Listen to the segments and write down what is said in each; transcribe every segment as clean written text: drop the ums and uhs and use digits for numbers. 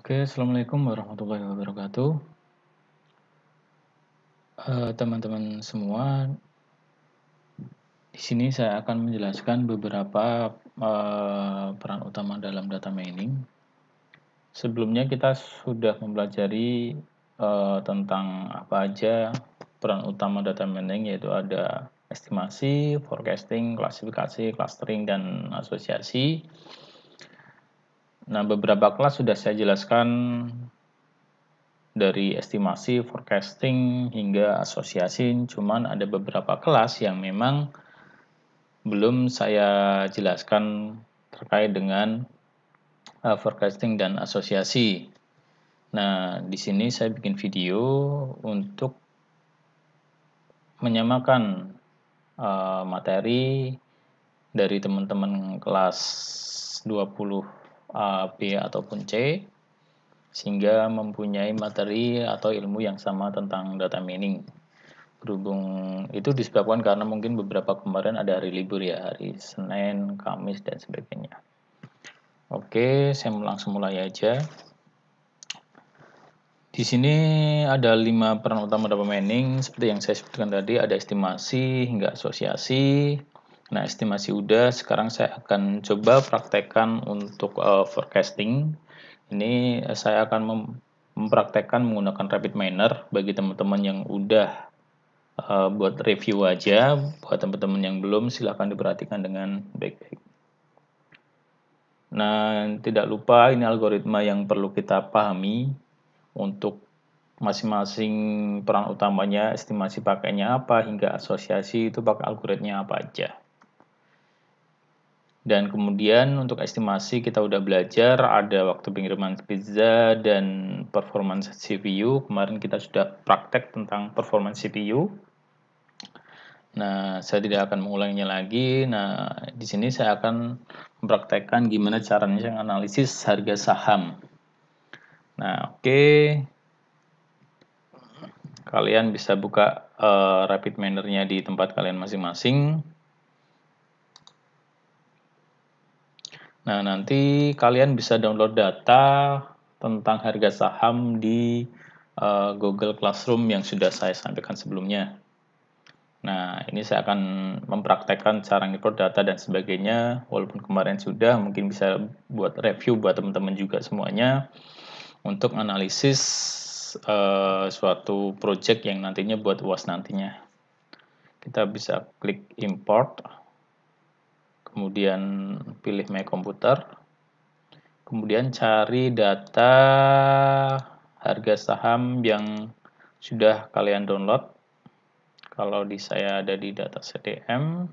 Oke, assalamualaikum warahmatullahi wabarakatuh. Teman-teman semua, di sini saya akan menjelaskan beberapa peran utama dalam data mining. Sebelumnya kita sudah mempelajari tentang apa aja peran utama data mining, yaitu ada estimasi, forecasting, klasifikasi, clustering, dan asosiasi. Nah, beberapa kelas sudah saya jelaskan dari estimasi, forecasting, hingga asosiasi, cuman ada beberapa kelas yang memang belum saya jelaskan terkait dengan forecasting dan asosiasi. Nah, di sini saya bikin video untuk menyamakan materi dari teman-teman kelas 20 B ataupun C, sehingga mempunyai materi atau ilmu yang sama tentang data mining. Berhubung itu disebabkan karena mungkin beberapa kemarin ada hari libur ya, hari Senin, Kamis, dan sebagainya. Oke, saya langsung mulai aja. Di sini ada 5 peran utama data mining, seperti yang saya sebutkan tadi, ada estimasi hingga asosiasi. Nah, estimasi udah, sekarang saya akan coba praktekkan untuk forecasting. Ini saya akan mempraktekkan menggunakan RapidMiner bagi teman-teman yang udah buat review aja. Buat teman-teman yang belum, silahkan diperhatikan dengan baik-baik. Nah, tidak lupa ini algoritma yang perlu kita pahami untuk masing-masing peran utamanya, estimasi pakainya apa, hingga asosiasi itu pakai algoritma apa aja. Dan kemudian untuk estimasi kita udah belajar ada waktu pengiriman pizza dan performance CPU. Kemarin kita sudah praktek tentang performance CPU. Nah, saya tidak akan mengulanginya lagi. Nah, di sini saya akan mempraktekkan gimana caranya analisis harga saham. Nah, oke. Kalian bisa buka RapidMiner-nya di tempat kalian masing-masing. Nah, nanti kalian bisa download data tentang harga saham di Google Classroom yang sudah saya sampaikan sebelumnya. Nah, ini saya akan mempraktekkan cara import data dan sebagainya. Walaupun kemarin sudah, mungkin bisa buat review buat teman-teman juga semuanya untuk analisis suatu project yang nantinya buat UAS nantinya. Kita bisa klik import, kemudian pilih My Computer, kemudian cari data harga saham yang sudah kalian download. Kalau di saya ada di data CDM.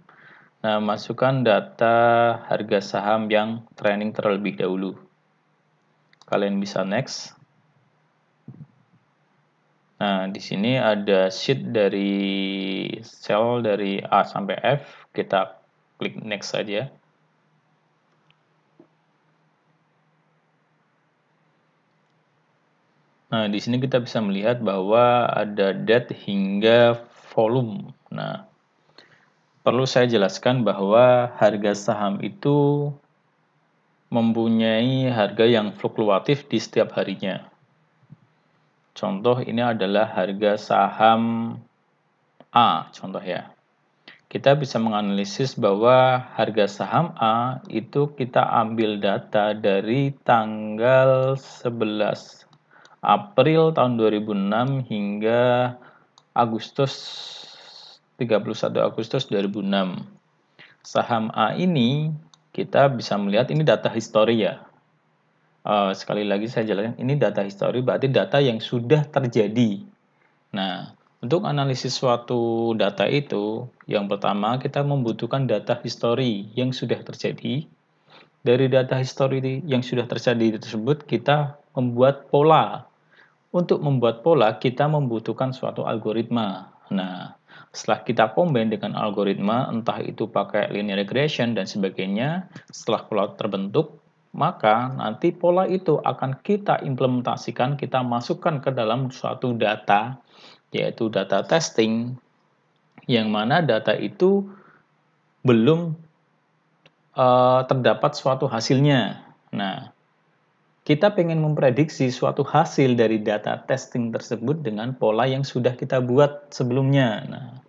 Nah, masukkan data harga saham yang training terlebih dahulu. Kalian bisa next. Nah, di sini ada sheet dari sel dari A sampai F. Kita klik next saja. Nah, di sini kita bisa melihat bahwa ada date hingga volume. Nah, perlu saya jelaskan bahwa harga saham itu mempunyai harga yang fluktuatif di setiap harinya. Contoh ini adalah harga saham A, contoh ya. Kita bisa menganalisis bahwa harga saham A itu kita ambil data dari tanggal 11 April tahun 2006 hingga 31 Agustus 2006. Saham A ini kita bisa melihat ini data histori ya. Sekali lagi saya jelaskan, ini data histori berarti data yang sudah terjadi. Nah, untuk analisis suatu data itu, yang pertama kita membutuhkan data histori yang sudah terjadi. Dari data histori yang sudah terjadi tersebut, kita membuat pola. Untuk membuat pola, kita membutuhkan suatu algoritma. Nah, setelah kita combine dengan algoritma, entah itu pakai linear regression dan sebagainya, setelah pola terbentuk, maka nanti pola itu akan kita implementasikan, kita masukkan ke dalam suatu data, yaitu data testing, yang mana data itu belum terdapat suatu hasilnya. Nah, kita pengen memprediksi suatu hasil dari data testing tersebut dengan pola yang sudah kita buat sebelumnya. Nah,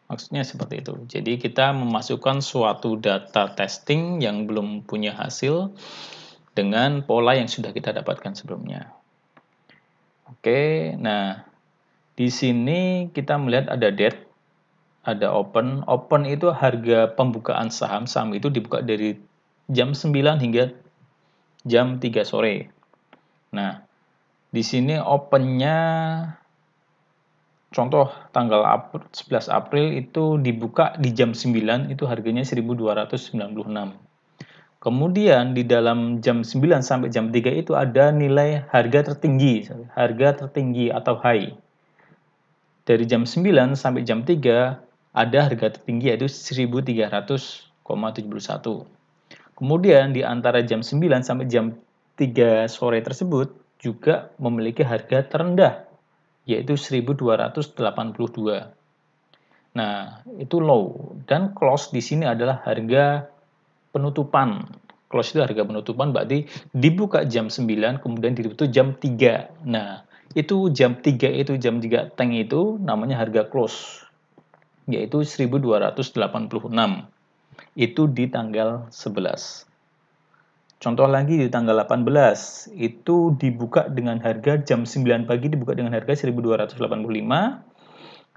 maksudnya seperti itu. Jadi kita memasukkan suatu data testing yang belum punya hasil dengan pola yang sudah kita dapatkan sebelumnya. Oke, nah di sini kita melihat ada date, ada open. Open itu harga pembukaan saham. Saham itu dibuka dari jam 9 hingga jam 3 sore. Nah, di sini opennya contoh tanggal 11 April itu dibuka di jam 9 itu harganya 1.296. Kemudian di dalam jam 9 sampai jam 3 itu ada nilai harga tertinggi atau high. Dari jam 9 sampai jam 3 ada harga tertinggi yaitu 1.300,71. Kemudian di antara jam 9 sampai jam 3 sore tersebut juga memiliki harga terendah yaitu 1.282. Nah, itu low dan close di sini adalah harga penutupan. Close itu harga penutupan berarti dibuka jam 9 kemudian ditutup jam 3. Nah, itu jam 3 itu jam 3 teng itu namanya harga close yaitu 1.286. Itu di tanggal 11. Contoh lagi di tanggal 18 itu dibuka dengan harga jam 9 pagi dibuka dengan harga 1.285.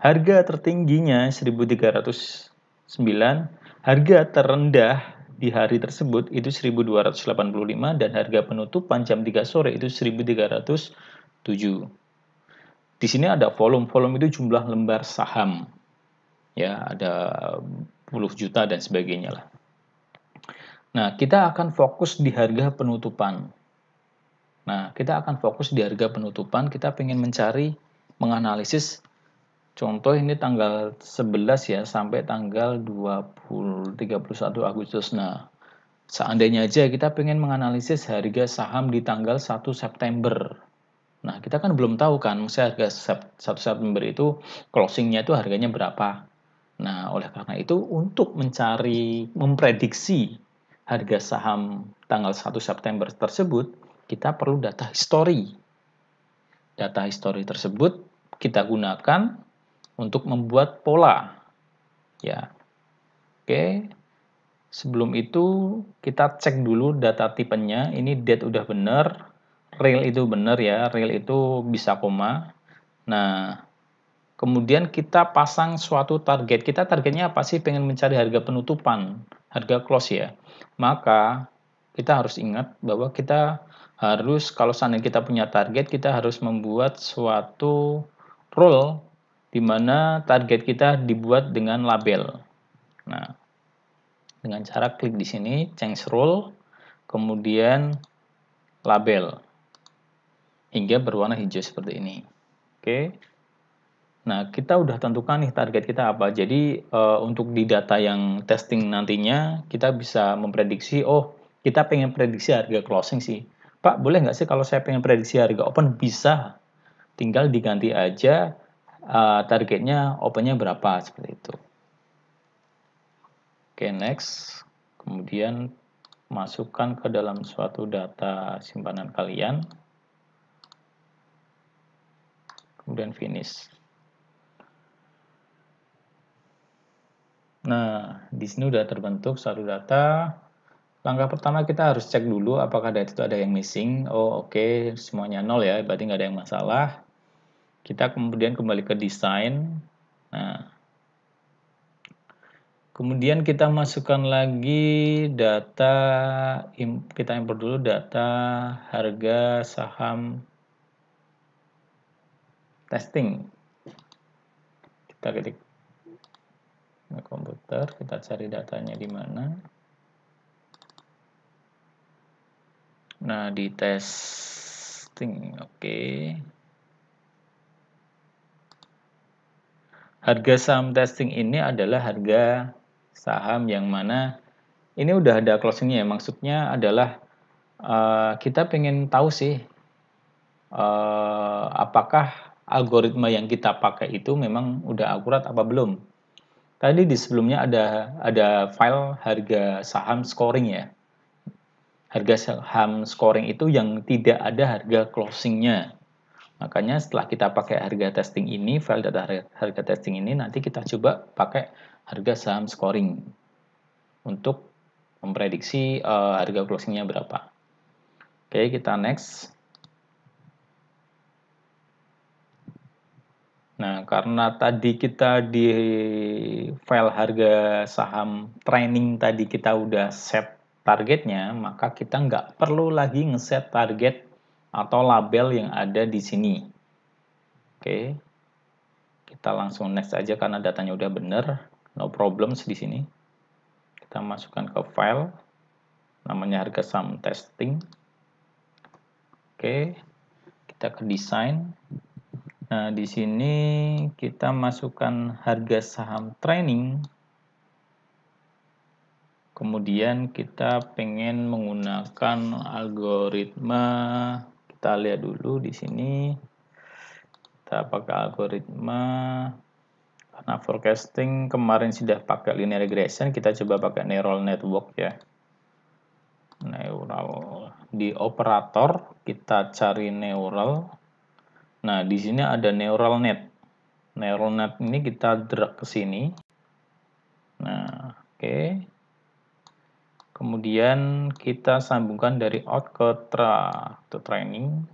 Harga tertingginya 1.309. Harga terendah di hari tersebut itu 1.285 dan harga penutupan jam 3 sore itu 1.307. Di sini ada volume. Volume itu jumlah lembar saham. Ya, ada puluh juta dan sebagainya lah. Nah, kita akan fokus di harga penutupan. Nah, kita akan fokus di harga penutupan, kita pengen mencari, menganalisis, contoh ini tanggal 11 ya, sampai tanggal 31 Agustus. Nah, seandainya aja kita pengen menganalisis harga saham di tanggal 1 September. Nah, kita kan belum tahu kan, misalnya harga 1 September itu closingnya itu harganya berapa. Nah, oleh karena itu untuk memprediksi harga saham tanggal 1 September tersebut, kita perlu data history. Data history tersebut kita gunakan untuk membuat pola. Ya. Oke. Sebelum itu kita cek dulu data tipenya. Ini date udah benar, real itu benar ya, real itu bisa koma. Nah, kemudian kita pasang suatu target. Kita targetnya apa sih? Pengen mencari harga penutupan, harga close ya. Maka kita harus ingat bahwa kita harus, kalau seandainya kita punya target, kita harus membuat suatu rule di mana target kita dibuat dengan label. Nah, dengan cara klik di sini, change rule, kemudian label, hingga berwarna hijau seperti ini. Oke. Nah, kita udah tentukan nih target kita apa. Jadi, untuk di data yang testing nantinya, kita bisa memprediksi, oh, kita pengen prediksi harga closing sih. Pak, boleh nggak sih kalau saya pengen prediksi harga open? Bisa. Tinggal diganti aja targetnya opennya berapa, seperti itu. Oke, next. Kemudian, masukkan ke dalam suatu data simpanan kalian. Kemudian finish. Nah, di sini udah terbentuk satu data. Langkah pertama kita harus cek dulu apakah data itu ada yang missing. Oh, oke, semuanya 0 ya, berarti nggak ada yang masalah. Kita kemudian kembali ke desain. Nah, kemudian kita masukkan lagi data, kita import dulu data harga saham testing. Kita ketik komputer, kita cari datanya di mana. Nah, di testing, oke. Harga saham testing ini adalah harga saham yang mana ini udah ada closingnya ya. Maksudnya adalah kita pengen tahu sih apakah algoritma yang kita pakai itu memang udah akurat apa belum. Tadi di sebelumnya ada file harga saham scoring ya. harga saham scoring itu yang tidak ada harga closingnya. Makanya setelah kita pakai harga testing ini, file data harga testing ini, nanti kita coba pakai harga saham scoring untuk memprediksi harga closingnya berapa. Oke, kita next. Nah, karena tadi kita di file harga saham training tadi kita udah set targetnya, maka kita nggak perlu lagi ngeset target atau label yang ada di sini. Oke, kita langsung next aja karena datanya udah bener, no problems di sini. Kita masukkan ke file, namanya harga saham testing. Oke, kita ke desain. Nah, di sini kita masukkan harga saham training. Kemudian kita pengen menggunakan algoritma. Kita lihat dulu di sini. Kita pakai algoritma. Karena forecasting kemarin sudah pakai linear regression, kita coba pakai neural network ya. Neural di operator kita cari neural. Nah, di sini ada neural net. Neural net ini kita drag ke sini. Nah, oke. Kemudian kita sambungkan dari out ke training.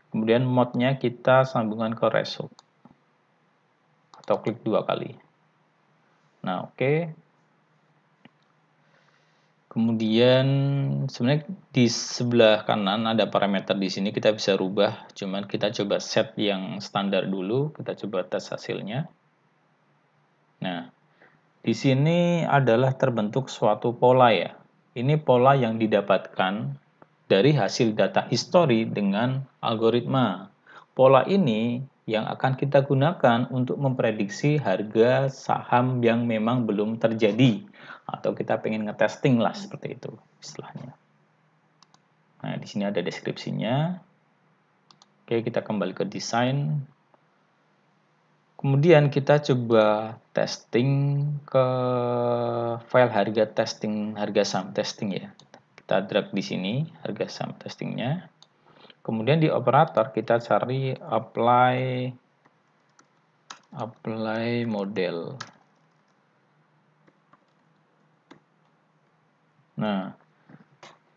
Kemudian mode-nya kita sambungkan ke result. Atau klik 2 kali. Nah, oke. Kemudian sebenarnya di sebelah kanan ada parameter di sini kita bisa rubah, cuman kita coba set yang standar dulu, kita coba tes hasilnya. Nah, di sini adalah terbentuk suatu pola ya. Ini pola yang didapatkan dari hasil data history dengan algoritma. Pola ini yang akan kita gunakan untuk memprediksi harga saham yang memang belum terjadi atau kita pengen ngetesting lah seperti itu istilahnya. Nah, di sini ada deskripsinya. Oke, kita kembali ke desain. Kemudian kita coba testing ke file harga testing, harga saham testing ya. Kita drag di sini harga saham testingnya. Kemudian di operator kita cari apply model. Nah,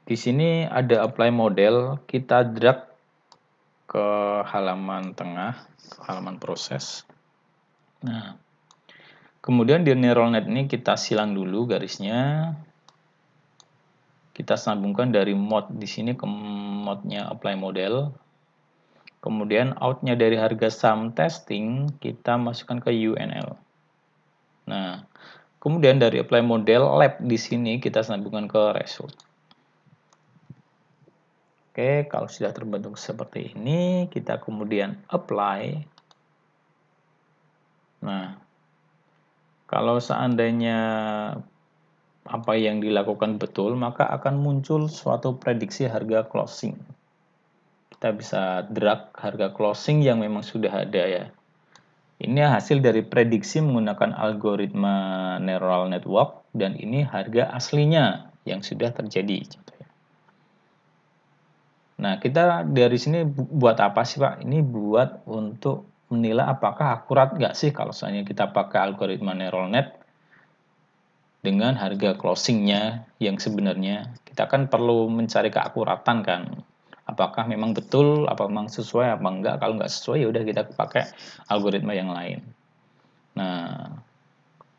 di sini ada apply model, kita drag ke halaman tengah, ke halaman proses. Nah, kemudian di neural net ini kita silang dulu garisnya. Kita sambungkan dari mode di sini ke mode-nya apply model. Kemudian out-nya dari harga saham testing kita masukkan ke UNL. Nah, kemudian dari apply model lab di sini kita sambungkan ke result. Oke, kalau sudah terbentuk seperti ini, kita kemudian apply. Nah, kalau seandainya apa yang dilakukan betul, maka akan muncul suatu prediksi harga closing. Kita bisa drag harga closing yang memang sudah ada ya. Ini hasil dari prediksi menggunakan algoritma neural network dan ini harga aslinya yang sudah terjadi. Nah, kita dari sini buat apa sih Pak? Ini buat untuk menilai apakah akurat nggak sih kalau misalnya kita pakai algoritma neural net dengan harga closingnya yang sebenarnya. Kita kan perlu mencari keakuratan kan. Apakah memang betul, apa memang sesuai, apa enggak. Kalau nggak sesuai ya udah kita pakai algoritma yang lain. Nah,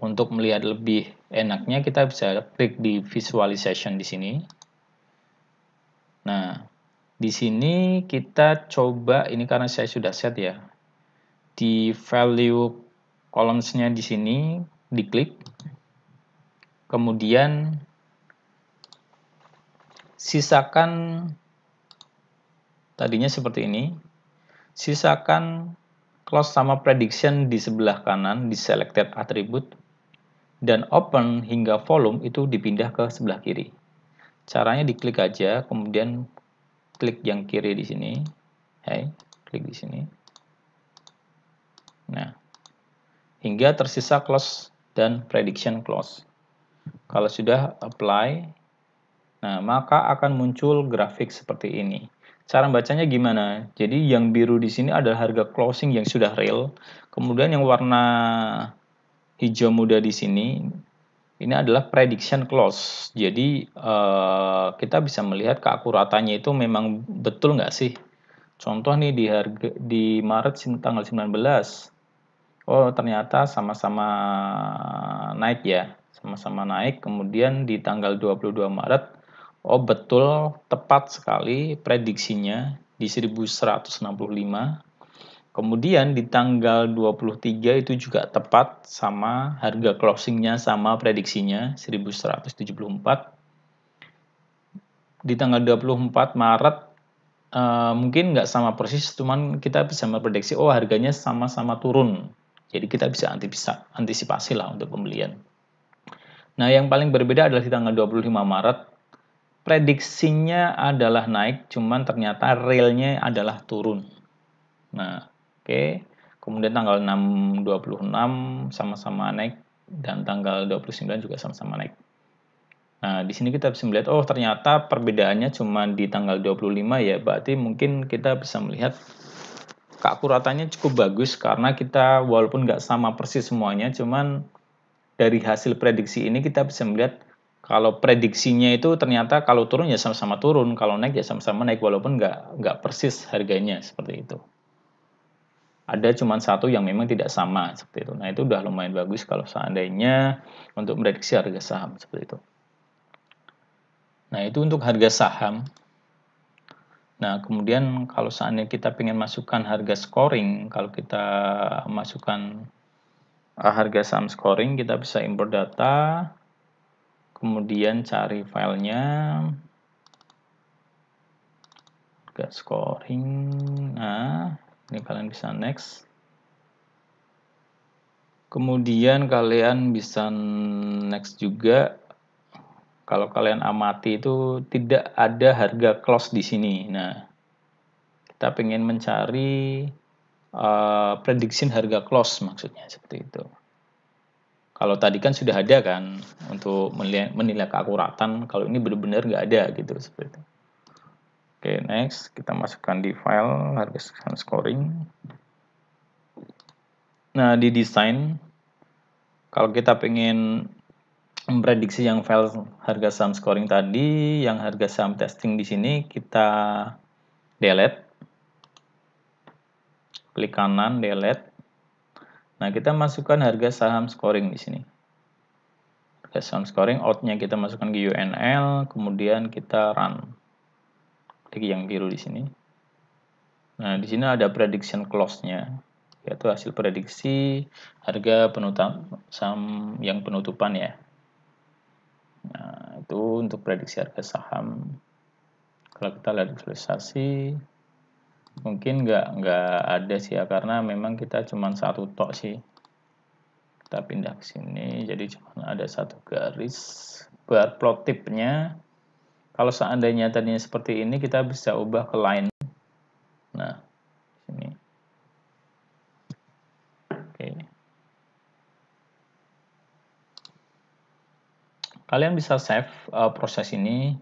untuk melihat lebih enaknya kita bisa klik di visualization di sini. Nah, di sini kita coba, ini karena saya sudah set ya. Di value columns-nya di sini diklik. Kemudian sisakan tadinya seperti ini. Sisakan close sama prediction di sebelah kanan di selected attribute dan open hingga volume itu dipindah ke sebelah kiri. Caranya diklik aja, kemudian klik yang kiri di sini. Klik di sini. Nah, hingga tersisa close dan prediction close. Kalau sudah apply, Nah, maka akan muncul grafik seperti ini. Cara bacanya gimana? Jadi yang biru di sini adalah harga closing yang sudah real. Kemudian yang warna hijau muda di sini ini adalah prediction close. Jadi kita bisa melihat keakuratannya itu memang betul nggak sih? Contoh nih di Maret tanggal 19. Oh, ternyata sama-sama naik ya. Sama-sama naik. Kemudian di tanggal 22 Maret, oh betul tepat sekali prediksinya di 1165. Kemudian di tanggal 23 itu juga tepat sama harga closingnya sama prediksinya 1174. Di tanggal 24 Maret mungkin nggak sama persis, cuman kita bisa memprediksi oh harganya sama-sama turun. Jadi kita bisa antisipasi lah untuk pembelian. Nah, yang paling berbeda adalah di tanggal 25 Maret, prediksinya adalah naik, cuman ternyata realnya adalah turun. Nah, oke. Kemudian tanggal 26 sama-sama naik, dan tanggal 29 juga sama-sama naik. Nah, di sini kita bisa melihat, oh ternyata perbedaannya cuma di tanggal 25 ya, berarti mungkin kita bisa melihat keakuratannya cukup bagus karena kita walaupun nggak sama persis semuanya, cuman dari hasil prediksi ini kita bisa melihat kalau prediksinya itu ternyata kalau turun ya sama-sama turun, kalau naik ya sama-sama naik walaupun nggak persis harganya seperti itu. Ada cuma satu yang memang tidak sama seperti itu. Nah, itu udah lumayan bagus kalau seandainya untuk prediksi harga saham seperti itu. Nah, itu untuk harga saham. Nah, kemudian kalau seandainya kita ingin masukkan harga scoring, kalau kita masukkan harga saham scoring, kita bisa import data, kemudian cari filenya, harga scoring. Nah, ini kalian bisa next. Kemudian kalian bisa next juga. Kalau kalian amati itu tidak ada harga close di sini. Nah, kita ingin mencari prediction harga close maksudnya seperti itu. Kalau tadi kan sudah ada kan untuk menilai keakuratan. Kalau ini benar-benar nggak ada gitu seperti itu. Oke, next kita masukkan di file harga saham scoring. Nah, di desain kalau kita pengen memprediksi yang file harga saham scoring tadi, yang harga saham testing di sini kita delete, klik kanan delete. Nah, kita masukkan harga saham scoring di sini. Harga saham scoring outnya kita masukkan ke UNL, kemudian kita run. Klik yang biru di sini. Nah, di sini ada prediction close-nya, yaitu hasil prediksi harga penutup saham yang penutupan ya. Nah, itu untuk prediksi harga saham. Kalau kita lihat visualisasi, mungkin nggak ada sih ya, karena memang kita cuma satu tok sih. Kita pindah ke sini, jadi cuma ada satu garis. Bar plot tipnya, kalau seandainya tadinya seperti ini, kita bisa ubah ke line. Nah, sini. Oke. Kalian bisa save proses ini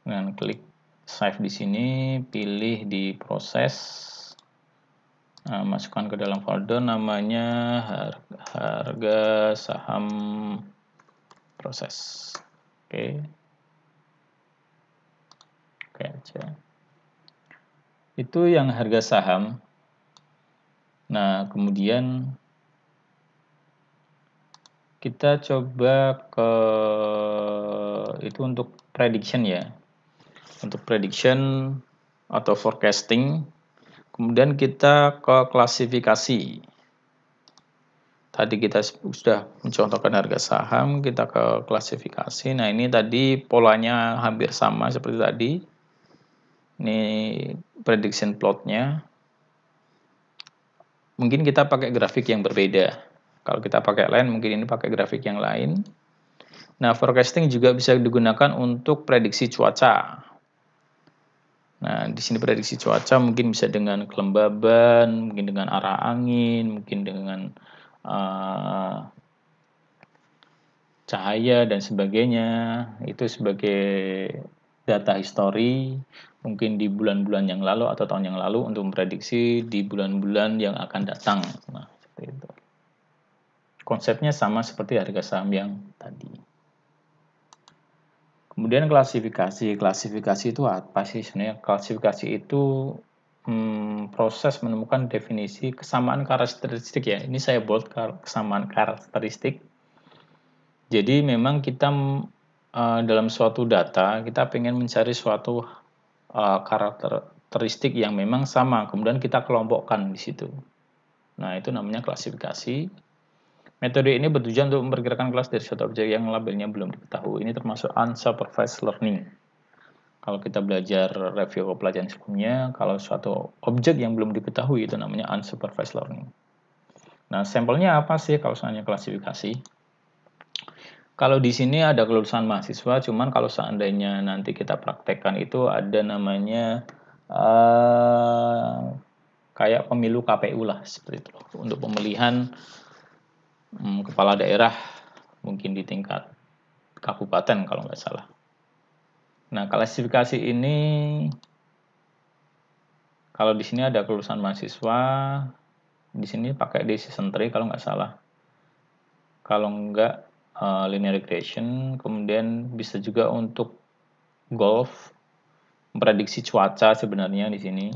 dengan klik save di sini, pilih di proses, masukkan ke dalam folder namanya harga saham proses. Oke. Oke aja. Itu yang harga saham. Nah, kemudian kita coba ke itu untuk prediction ya. Untuk prediction atau forecasting. Kemudian kita ke klasifikasi. Tadi kita sudah mencontohkan harga saham, kita ke klasifikasi. Nah, ini tadi polanya hampir sama seperti tadi. Ini prediction plotnya. Mungkin kita pakai grafik yang berbeda. Kalau kita pakai lain, mungkin ini pakai grafik yang lain. Nah, forecasting juga bisa digunakan untuk prediksi cuaca. Nah, di sini prediksi cuaca mungkin bisa dengan kelembaban, mungkin dengan arah angin, mungkin dengan cahaya dan sebagainya, itu sebagai data history mungkin di bulan-bulan yang lalu atau tahun yang lalu untuk memprediksi di bulan-bulan yang akan datang. Nah, seperti itu. Konsepnya sama seperti harga saham yang tadi. Kemudian klasifikasi. Klasifikasi itu apa sih sebenarnya? Klasifikasi itu proses menemukan definisi kesamaan karakteristik ya. Ini saya bold kesamaan karakteristik. Jadi memang kita dalam suatu data kita ingin mencari suatu karakteristik yang memang sama, kemudian kita kelompokkan di situ. Nah, itu namanya klasifikasi. Metode ini bertujuan untuk memperkirakan kelas dari suatu objek yang labelnya belum diketahui. Ini termasuk unsupervised learning. Kalau kita belajar review pelajaran sebelumnya, kalau suatu objek yang belum diketahui itu namanya unsupervised learning. Nah, sampelnya apa sih kalau soalnya klasifikasi? Kalau di sini ada kelulusan mahasiswa, cuman kalau seandainya nanti kita praktekkan itu ada namanya kayak pemilu KPU lah seperti itu untuk pemilihan kepala daerah mungkin di tingkat kabupaten kalau nggak salah. Nah, klasifikasi ini kalau di sini ada kelulusan mahasiswa, di sini pakai decision tree kalau nggak salah. Kalau nggak linear regression, kemudian bisa juga untuk golf, memprediksi cuaca sebenarnya di sini.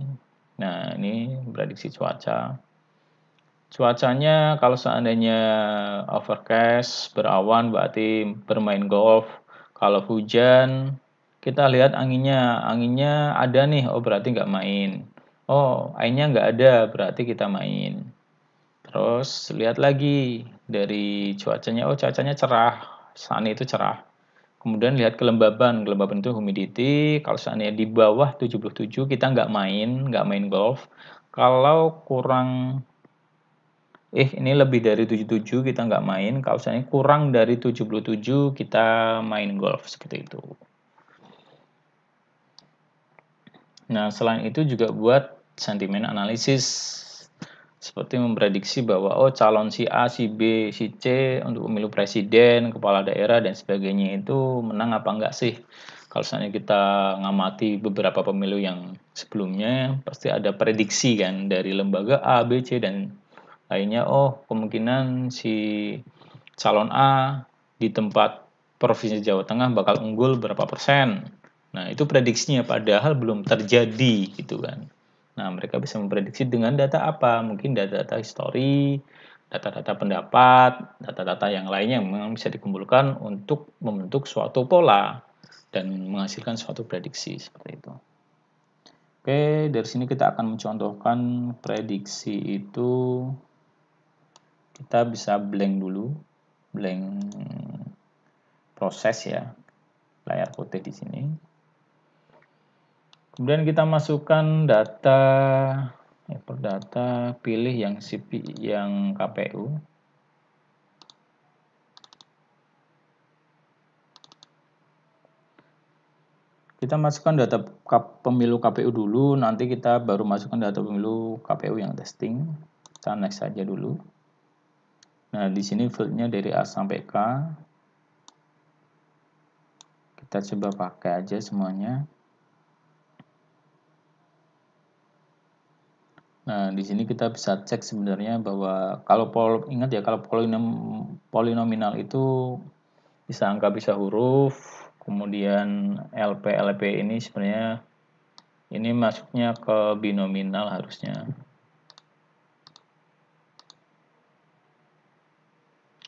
Nah, ini prediksi cuaca. Cuacanya kalau seandainya overcast, berawan berarti bermain golf. Kalau hujan, kita lihat anginnya. Anginnya ada nih, oh berarti nggak main. Oh, airnya nggak ada, berarti kita main. Terus lihat lagi dari cuacanya, oh cuacanya cerah, sunny itu cerah. Kemudian lihat kelembaban itu humidity, kalau seandainya di bawah 77 kita nggak main golf. Kalau kurang, ini lebih dari 77 kita nggak main, kalau seandainya kurang dari 77 kita main golf, seperti itu. Nah, selain itu juga buat sentimen analisis. Seperti memprediksi bahwa calon si A, si B, si C untuk pemilu presiden, kepala daerah dan sebagainya itu menang apa enggak sih? Kalau misalnya kita ngamati beberapa pemilu yang sebelumnya, pasti ada prediksi kan dari lembaga A, B, C dan lainnya. Kemungkinan si calon A di tempat Provinsi Jawa Tengah bakal unggul berapa persen. Nah, itu prediksinya padahal belum terjadi gitu kan. Nah, mereka bisa memprediksi dengan data apa? Mungkin data-data histori, data-data pendapat, data-data yang lainnya yang memang bisa dikumpulkan untuk membentuk suatu pola dan menghasilkan suatu prediksi seperti itu. Oke, dari sini kita akan mencontohkan prediksi itu. Kita bisa blank dulu, blank proses ya, layar putih di sini. Kemudian kita masukkan data, import data, pilih yang KPU. Kita masukkan data pemilu KPU dulu, nanti kita baru masukkan data pemilu KPU yang testing. Kita next saja dulu. Nah, di sini fieldnya dari A sampai K. Kita coba pakai aja semuanya. Nah, di sini kita bisa cek sebenarnya bahwa kalau ingat ya, kalau polinomial itu bisa angka bisa huruf, kemudian LP ini sebenarnya ini masuknya ke binominal harusnya.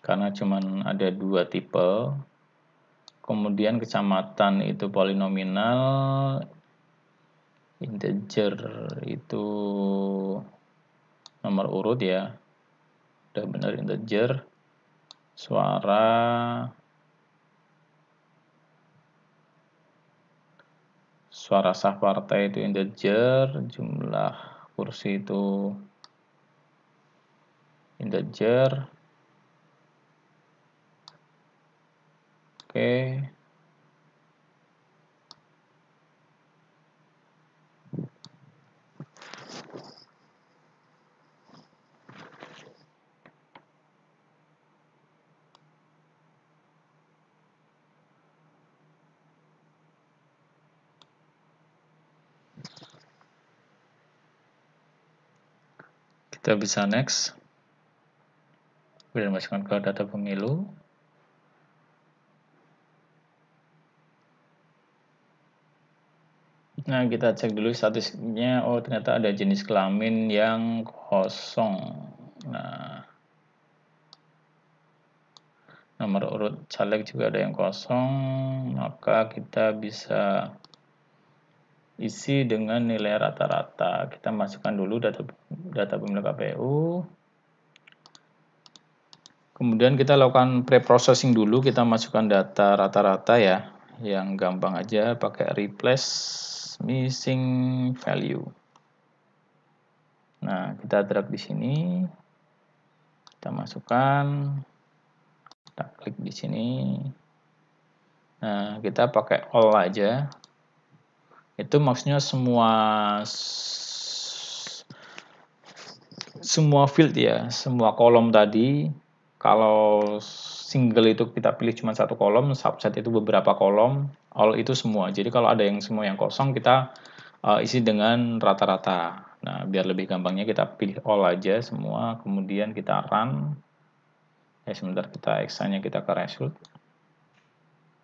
Karena cuman ada dua tipe. Kemudian kecamatan itu polinomial, integer itu nomor urut ya, udah benar integer. Suara sah partai itu integer, jumlah kursi itu integer. Oke. Kita bisa next. Kemudian masukkan ke data pemilu. Nah, kita cek dulu statistiknya. Oh, ternyata ada jenis kelamin yang kosong. Nah, nomor urut caleg juga ada yang kosong. Maka kita bisa isi dengan nilai rata-rata. Kita masukkan dulu data pemilu KPU. Kemudian kita lakukan pre-processing dulu. Kita masukkan data rata-rata ya. Yang gampang aja pakai replace missing value. Nah, kita drag di sini. Kita masukkan. Kita klik di sini. Nah, kita pakai all aja. Itu maksudnya semua field ya, semua kolom tadi. Kalau single itu kita pilih cuma satu kolom, subset itu beberapa kolom, all itu semua. Jadi kalau ada yang semua yang kosong kita isi dengan rata-rata. Nah, biar lebih gampangnya kita pilih all aja semua, kemudian kita run. Sebentar, kita extend-nya kita ke result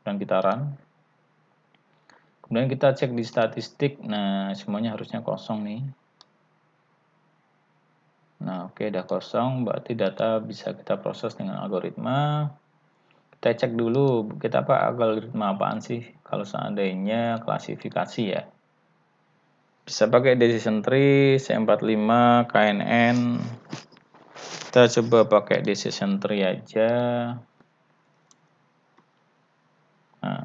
dan kita run. Kemudian kita cek di statistik. Nah, semuanya harusnya kosong nih. Nah, oke, udah kosong, berarti data bisa kita proses dengan algoritma. Kita cek dulu, kita algoritma apaan sih kalau seandainya klasifikasi ya. Bisa pakai decision tree, C45, KNN. Kita coba pakai decision tree aja. Nah,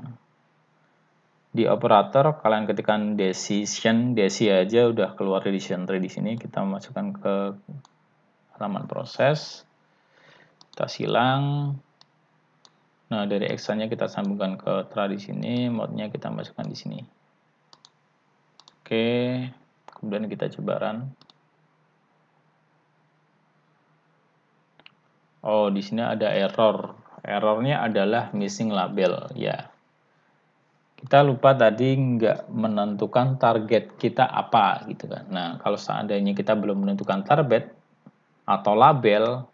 di operator kalian ketikkan decision, desi aja udah keluar decision tree di sini. Kita masukkan ke halaman proses. Kita silang. Nah, dari extra-nya kita sambungkan ke tra di sini, mode-nya kita masukkan di sini. Oke, kemudian kita coba run. Oh, di sini ada error. Errornya adalah missing label, ya. Kita lupa tadi nggak menentukan target kita apa, gitu kan. Nah, kalau seandainya kita belum menentukan target atau label,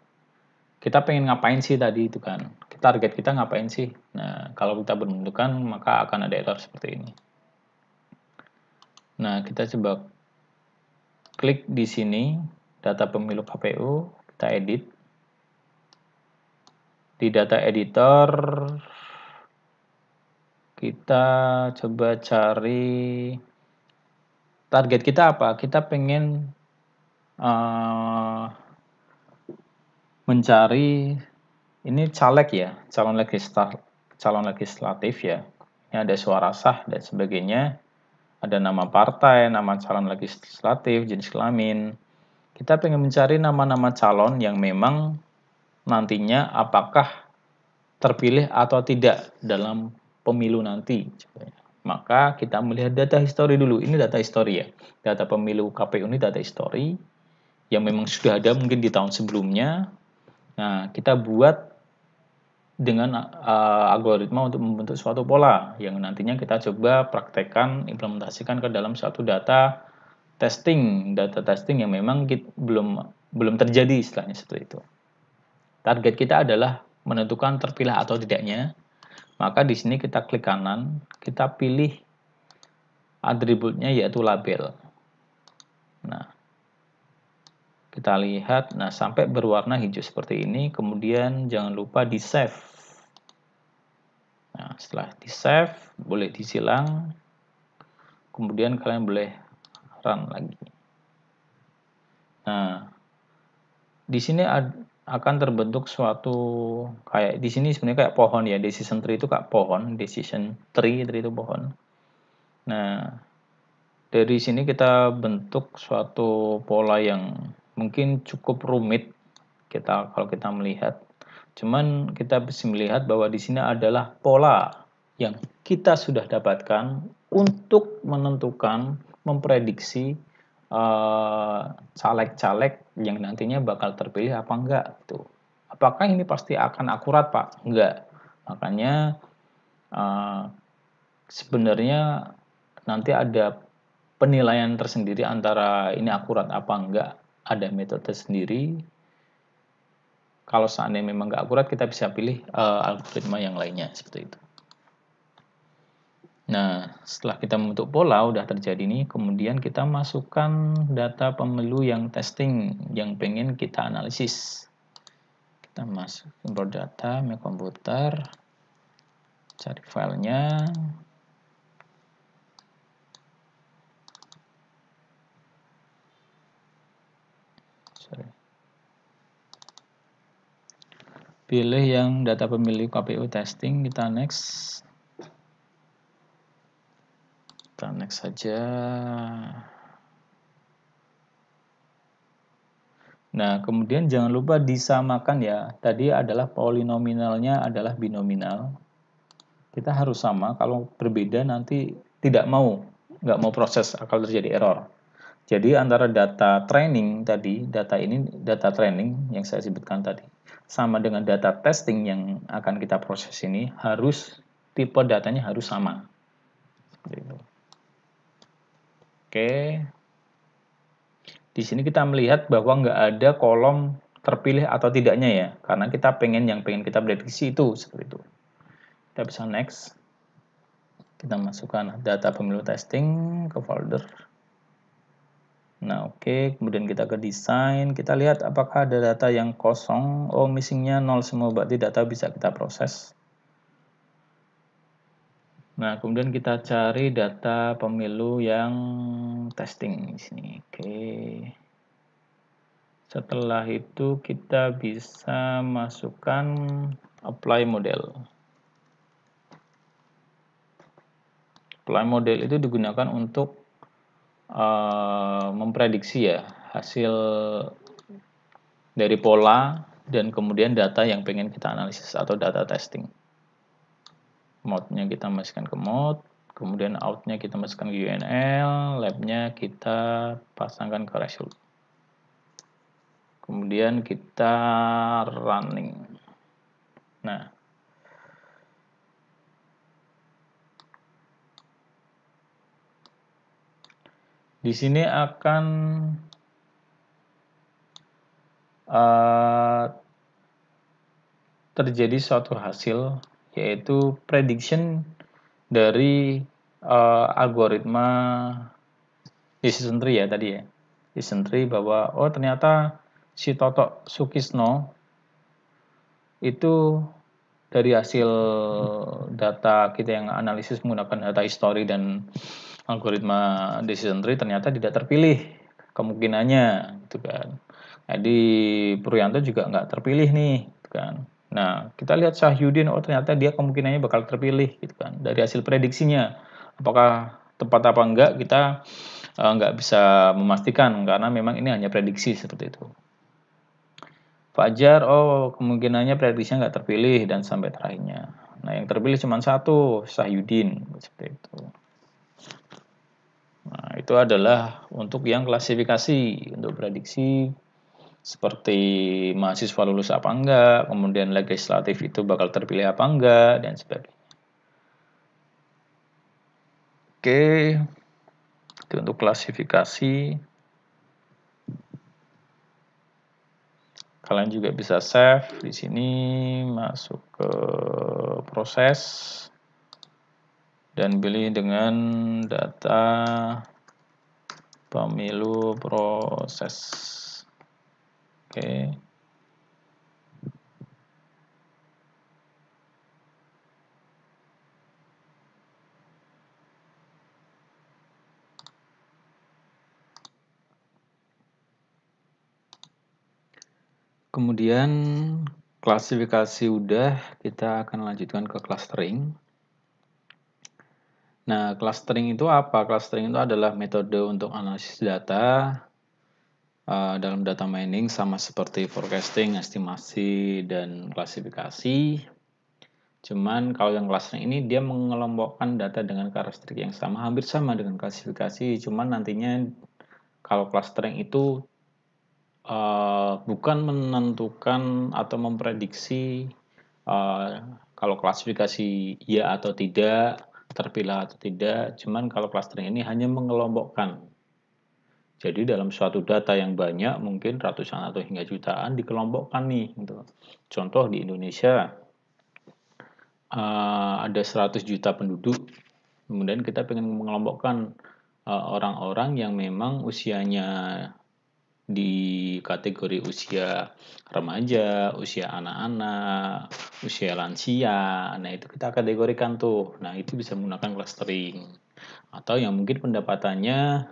kita pengen ngapain sih tadi itu kan. Target kita ngapain sih? Nah, kalau kita belum menentukan, maka akan ada error seperti ini. Nah, kita coba klik di sini, data pemilu KPU, kita edit. Di data editor, kita coba cari target kita apa. Kita pengen mencari, ini caleg ya, calon legislatif ya. Ini ada suara sah dan sebagainya. Ada nama partai, nama calon legislatif, jenis kelamin. Kita pengen mencari nama-nama calon yang memang nantinya apakah terpilih atau tidak dalam pemilu nanti. Maka kita melihat data history dulu. Ini data history ya. Data pemilu KPU ini data history yang memang sudah ada mungkin di tahun sebelumnya. Nah, kita buat dengan algoritma untuk membentuk suatu pola yang nantinya kita coba praktekkan, implementasikan ke dalam suatu data testing yang memang belum terjadi istilahnya seperti itu. Target kita adalah menentukan terpilih atau tidaknya. Maka di sini kita klik kanan, kita pilih atributnya yaitu label. Nah, kita lihat, nah sampai berwarna hijau seperti ini, kemudian jangan lupa di save. Nah, setelah di save, boleh disilang, kemudian kalian boleh run lagi. Nah, di sini akan terbentuk suatu kayak di sini sebenarnya kayak pohon ya, decision tree itu kayak pohon, decision tree itu pohon. Nah, dari sini kita bentuk suatu pola yang mungkin cukup rumit kalau kita melihat. Cuman kita bisa melihat bahwa di sini adalah pola yang kita sudah dapatkan untuk menentukan, memprediksi caleg-caleg yang nantinya bakal terpilih apa enggak gitu. Apakah ini pasti akan akurat, Pak? Enggak. Makanya sebenarnya nanti ada penilaian tersendiri antara ini akurat apa enggak ada metode sendiri. Kalau seandainya memang nggak akurat, kita bisa pilih algoritma yang lainnya seperti itu. Nah, setelah kita membentuk pola, udah terjadi nih, kemudian kita masukkan data pemilu yang testing, yang pengen kita analisis. Kita masuk import data, make komputer, cari filenya. Pilih yang data pemilih KPU testing, kita next. Kita next saja. Nah, kemudian jangan lupa disamakan ya. Tadi adalah polinominalnya adalah binominal. Kita harus sama, kalau berbeda nanti nggak mau proses, akan terjadi error. Jadi antara data training tadi, data training yang saya sebutkan tadi, sama dengan data testing yang akan kita proses ini, harus tipe datanya harus sama. Seperti itu. Oke. Di sini kita melihat bahwa nggak ada kolom terpilih atau tidaknya ya, karena kita pengen kita prediksi itu seperti itu. Kita bisa next. Kita masukkan data pemilu testing ke folder. Nah, oke, kemudian kita ke desain, kita lihat apakah ada data yang kosong. Oh, missingnya 0 semua, berarti data bisa kita proses. Nah, kemudian kita cari data pemilu yang testing di sini. Oke. Setelah itu kita bisa masukkan apply model. Apply model itu digunakan untuk memprediksi ya hasil dari pola dan kemudian data yang pengen kita analisis atau data testing. Mode-nya kita masukkan ke mode, kemudian out-nya kita masukkan ke UNL, lab-nya kita pasangkan ke result. Kemudian kita running. Nah, di sini akan terjadi suatu hasil, yaitu prediction dari algoritma decision tree ya tadi ya. Decision tree bahwa oh ternyata si Toto Sukisno itu dari hasil data kita yang analisis menggunakan data history dan algoritma decision tree ternyata tidak terpilih kemungkinannya gitu kan. Jadi Puryanto juga nggak terpilih nih gitu kan. Nah, kita lihat Syahyudin, oh ternyata dia kemungkinannya bakal terpilih gitu kan. Dari hasil prediksinya, apakah tepat apa enggak kita nggak bisa memastikan karena memang ini hanya prediksi seperti itu. Fajar, oh kemungkinannya prediksinya nggak terpilih dan sampai terakhirnya. Nah, yang terpilih cuma satu, Syahyudin seperti itu. Nah, itu adalah untuk yang klasifikasi untuk prediksi seperti mahasiswa lulus apa enggak, kemudian legislatif itu bakal terpilih apa enggak, dan sebagainya. Oke, itu untuk klasifikasi. Kalian juga bisa save di sini, masuk ke proses, dan pilih dengan data pemilu proses. Oke. Kemudian klasifikasi udah, kita akan lanjutkan ke clustering. Nah, clustering itu apa? Clustering itu adalah metode untuk analisis data dalam data mining sama seperti forecasting, estimasi, dan klasifikasi. Cuman kalau yang clustering ini dia mengelompokkan data dengan karakteristik yang sama, hampir sama dengan klasifikasi. Cuman nantinya kalau clustering itu bukan menentukan atau memprediksi kalau klasifikasi ya atau tidak, terpilah atau tidak. Cuman kalau clustering ini hanya mengelompokkan. Jadi dalam suatu data yang banyak, mungkin ratusan atau hingga jutaan dikelompokkan nih. Gitu. Contoh di Indonesia, ada 100 juta penduduk, kemudian kita pengen mengelompokkan orang-orang yang memang usianya di kategori usia remaja, usia anak-anak, usia lansia. Nah, itu kita kategorikan tuh. Nah, itu bisa menggunakan clustering. Atau yang mungkin pendapatannya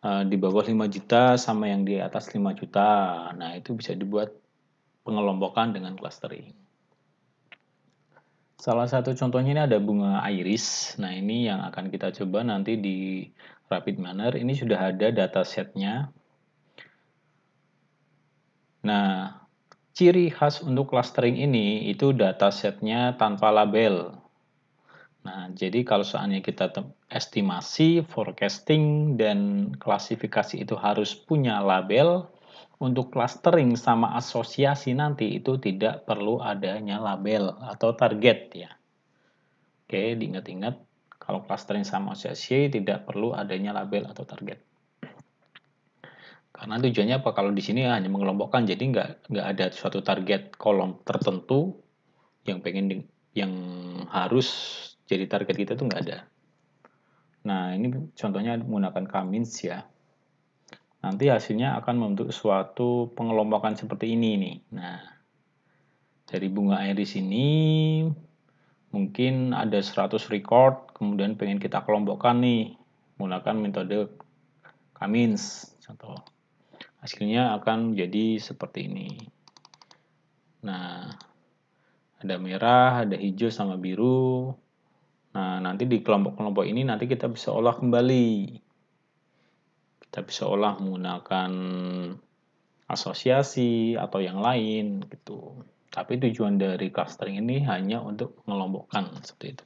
di bawah 5 juta sama yang di atas 5 juta. Nah, itu bisa dibuat pengelompokan dengan clustering. Salah satu contohnya ini ada bunga iris. Nah, ini yang akan kita coba nanti di Rapid Manner. Ini sudah ada datasetnya. Nah, ciri khas untuk clustering ini itu datasetnya tanpa label. Nah, jadi kalau seandainya kita estimasi, forecasting, dan klasifikasi itu harus punya label, untuk clustering sama asosiasi nanti itu tidak perlu adanya label atau target ya. Oke, diingat-ingat kalau clustering sama asosiasi tidak perlu adanya label atau target. Karena tujuannya apa? Kalau di sini hanya mengelompokkan, jadi nggak ada suatu target kolom tertentu yang yang harus jadi target kita tuh nggak ada. Nah, ini contohnya menggunakan Cummins ya. Nanti hasilnya akan membentuk suatu pengelompokan seperti ini nih. Nah, dari bunga iris ini mungkin ada 100 record, kemudian pengen kita kelompokkan nih menggunakan metode Cummins contoh. Hasilnya akan jadi seperti ini. Nah, ada merah, ada hijau sama biru. Nah, nanti di kelompok-kelompok ini nanti kita bisa olah kembali. Kita bisa olah menggunakan asosiasi atau yang lain gitu. Tapi tujuan dari clustering ini hanya untuk mengelompokkan seperti itu.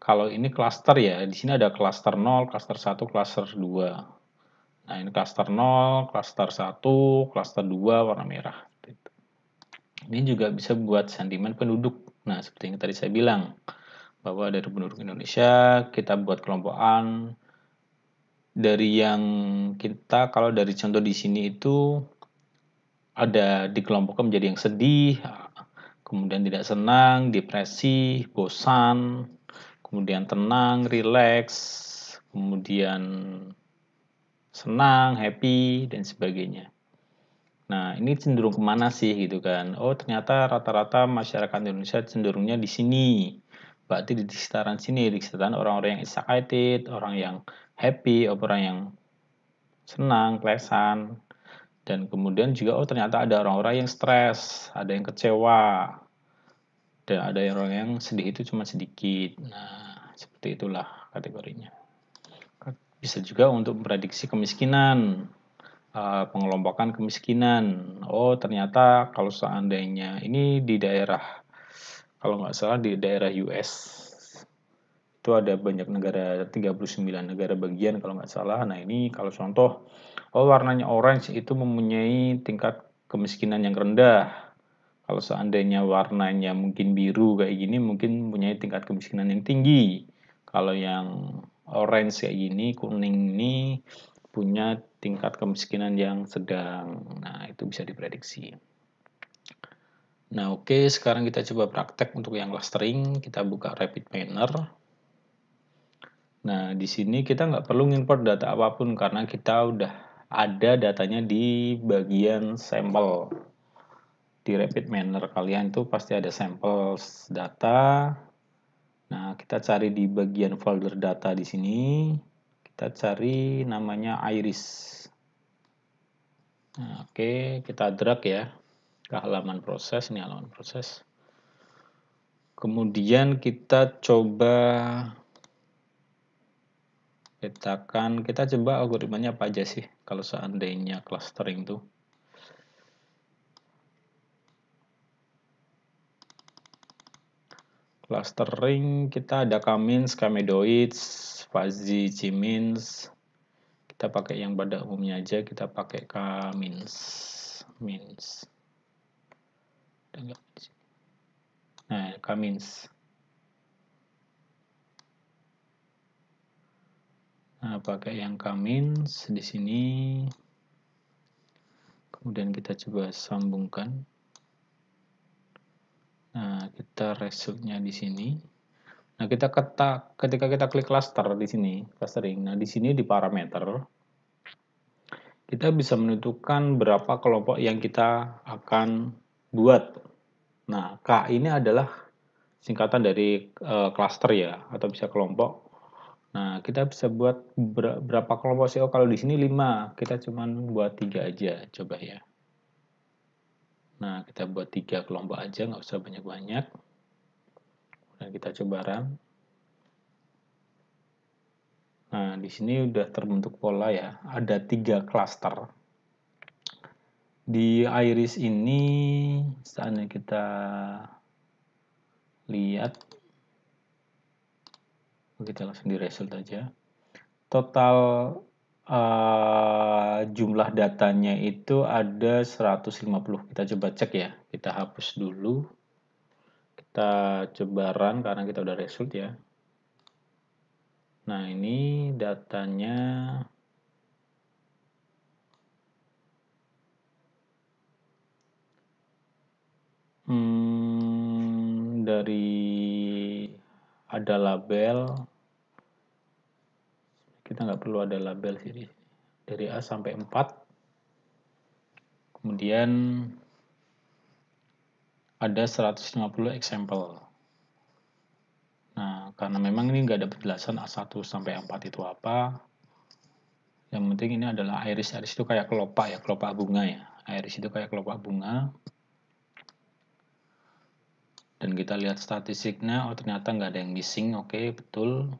Kalau ini cluster ya, di sini ada cluster 0, cluster 1, cluster 2. Nah, ini cluster 0, cluster 1, cluster 2 warna merah. Ini juga bisa buat sentimen penduduk. Nah, seperti yang tadi saya bilang, bahwa dari penduduk Indonesia, kita buat kelompokan. Dari yang kita, kalau dari contoh di sini itu, ada dikelompokkan menjadi yang sedih, kemudian tidak senang, depresi, bosan, kemudian tenang, rileks, kemudian senang, happy, dan sebagainya. Nah, ini cenderung kemana sih gitu kan? Oh, ternyata rata-rata masyarakat Indonesia cenderungnya di sini. Berarti di sekitaran sini, di sekitaran orang-orang yang excited, orang yang happy, orang yang senang, pleasant. Dan kemudian juga, oh ternyata ada orang-orang yang stres, ada yang kecewa, dan ada orang yang sedih itu cuma sedikit. Nah, seperti itulah kategorinya. Bisa juga untuk memprediksi kemiskinan, pengelompokan kemiskinan. Oh, ternyata kalau seandainya ini di daerah, kalau nggak salah di daerah US, itu ada banyak negara, 39 negara bagian kalau nggak salah. Nah, ini kalau contoh, oh warnanya orange itu mempunyai tingkat kemiskinan yang rendah. Kalau seandainya warnanya mungkin biru kayak gini, mungkin mempunyai tingkat kemiskinan yang tinggi. Kalau yang orange kayak gini, kuning ini punya tingkat kemiskinan yang sedang. Nah, itu bisa diprediksi. Nah, oke, sekarang kita coba praktek untuk yang clustering. Kita buka Rapid Planner. Nah, di sini kita nggak perlu import data apapun karena kita udah ada datanya di bagian sampel. Di Rapid Manner kalian itu pasti ada sampel data. Nah, kita cari di bagian folder data di sini. Kita cari namanya iris. Nah, oke, kita drag ya ke halaman proses. Ini halaman proses. Kemudian kita coba petakan. Kita coba algoritmanya apa aja sih kalau seandainya clustering tuh. Clustering kita ada Cummins, Camedoids, Fuzzy, Chimins. Kita pakai yang pada umumnya aja, kita pakai Cummins. Nah, Cummins. Nah, pakai yang Kamins di sini. Kemudian kita coba sambungkan. Nah, kita resultnya di sini. Nah, ketika kita klik cluster di sini, clustering. Nah, di sini di parameter kita bisa menentukan berapa kelompok yang kita akan buat. Nah, K ini adalah singkatan dari cluster ya, atau bisa kelompok. Nah, kita bisa buat berapa kelompok sih? Oh, kalau di sini 5, kita cuman buat 3 aja, coba ya. Nah, kita buat 3 kelompok aja, nggak usah banyak-banyak. Dan kita coba run. Nah, di sini udah terbentuk pola ya, ada 3 cluster. Di iris ini, saatnya kita lihat, kita langsung di result aja. Total jumlah datanya itu ada 150. Kita coba cek ya, kita hapus dulu. Kita coba run karena kita udah result ya. Nah, ini datanya dari ada label, kita nggak perlu ada label sih, dari A sampai 4. Kemudian ada 150 example. Nah, karena memang ini nggak ada penjelasan A1 sampai A4 itu apa. Yang penting ini adalah iris. Iris itu kayak kelopak ya, kelopak bunga ya. Iris itu kayak kelopak bunga. Dan kita lihat statistiknya, oh ternyata nggak ada yang missing. Oke, betul.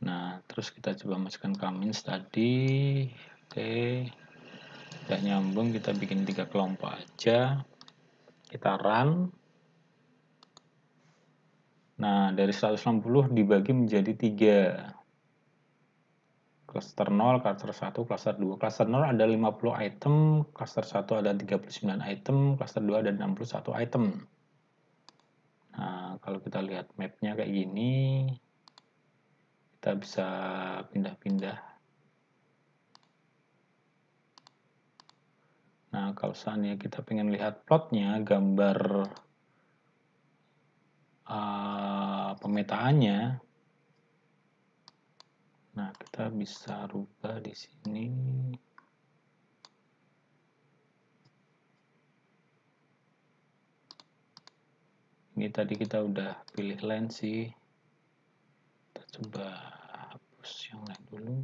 Nah, terus kita coba masukkan Kamins tadi. Oke, tidak nyambung, kita bikin 3 kelompok aja. Kita run. Nah, dari 160 dibagi menjadi 3. Cluster 0, cluster 1, cluster 2. Cluster 0 ada 50 item, cluster 1 ada 39 item, cluster 2 ada 61 item. Nah, kalau kita lihat mapnya kayak gini, kita bisa pindah-pindah. Nah, kalau seandainya kita pengen lihat plotnya, gambar pemetaannya, nah kita bisa rubah di sini. Ini tadi kita udah pilih line sih. Kita coba hapus yang lain dulu.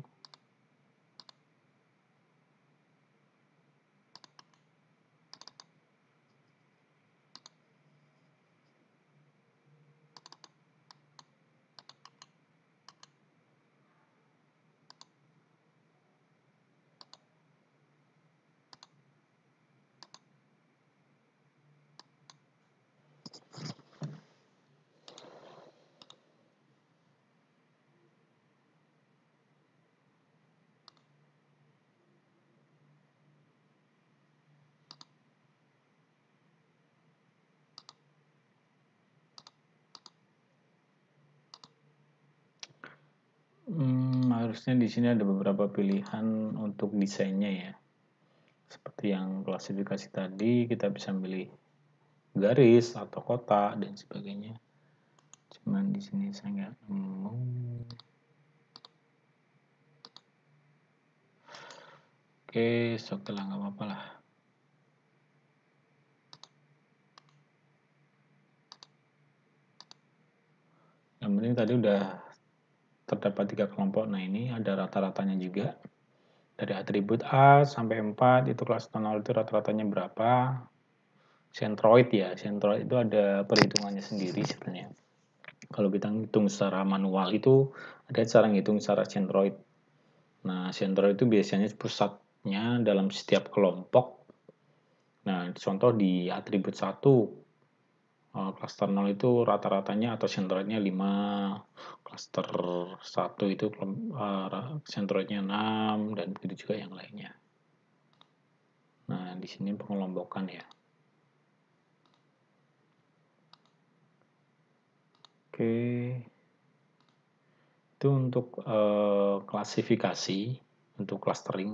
Harusnya di sini ada beberapa pilihan untuk desainnya ya. Seperti yang klasifikasi tadi, kita bisa pilih garis atau kotak dan sebagainya. Cuman di sini saya nggak nemu. Oke, oke lah, nggak apa-apa lah. Yang penting tadi udah terdapat 3 kelompok. Nah, ini ada rata-ratanya juga. Dari atribut A sampai 4, itu kelas tonal itu rata-ratanya berapa. Centroid ya, centroid itu ada perhitungannya sendiri sebenarnya. Kalau kita hitung secara manual itu ada cara ngitung secara centroid. Nah, centroid itu biasanya pusatnya dalam setiap kelompok. Nah, contoh di atribut 1, cluster 0 itu rata-ratanya atau centroidnya 5, cluster 1 itu centroidnya 6, dan begitu juga yang lainnya. Nah, di sini pengelompokan ya. Oke. Itu untuk klasifikasi, untuk clustering,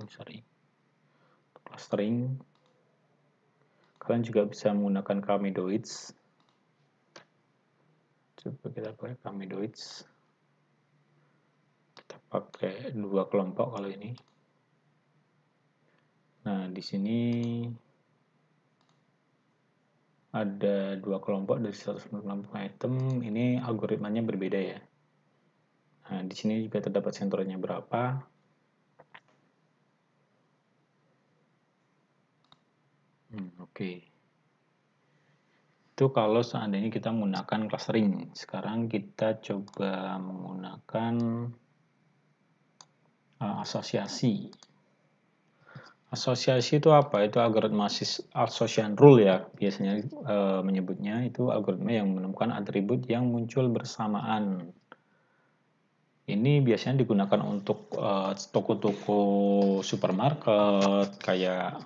kalian juga bisa menggunakan Camedoids. Coba kita pakai Camedoids. Kita pakai 2 kelompok kalau ini. Nah, di sini ada 2 kelompok dari 190 item. Ini algoritmanya berbeda ya. Nah, di sini juga terdapat sensornya berapa. Oke. Itu kalau seandainya kita menggunakan clustering. Sekarang kita coba menggunakan asosiasi. Asosiasi itu apa? Itu algoritma association rule ya, biasanya menyebutnya. Itu algoritma yang menemukan atribut yang muncul bersamaan. Ini biasanya digunakan untuk toko-toko supermarket, kayak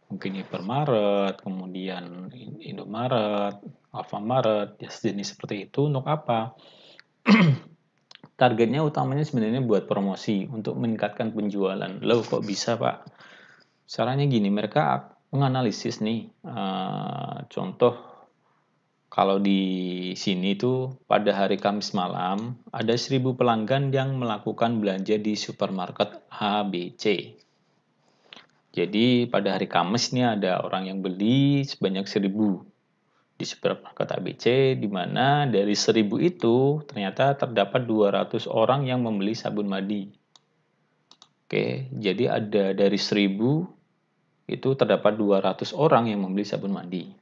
mungkin Hypermart, kemudian Indomaret, Alfamart, ya sejenis seperti itu. Untuk apa? Targetnya utamanya sebenarnya buat promosi, untuk meningkatkan penjualan. Loh, kok bisa, Pak? Caranya gini, mereka menganalisis nih, contoh kalau di sini tuh pada hari Kamis malam ada 1.000 pelanggan yang melakukan belanja di supermarket A, B, C. Jadi pada hari Kamis nih ada orang yang beli sebanyak 1.000 di supermarket A, B, C, di mana dari 1.000 itu ternyata terdapat 200 orang yang membeli sabun mandi. Oke, jadi ada dari 1.000 itu terdapat 200 orang yang membeli sabun mandi.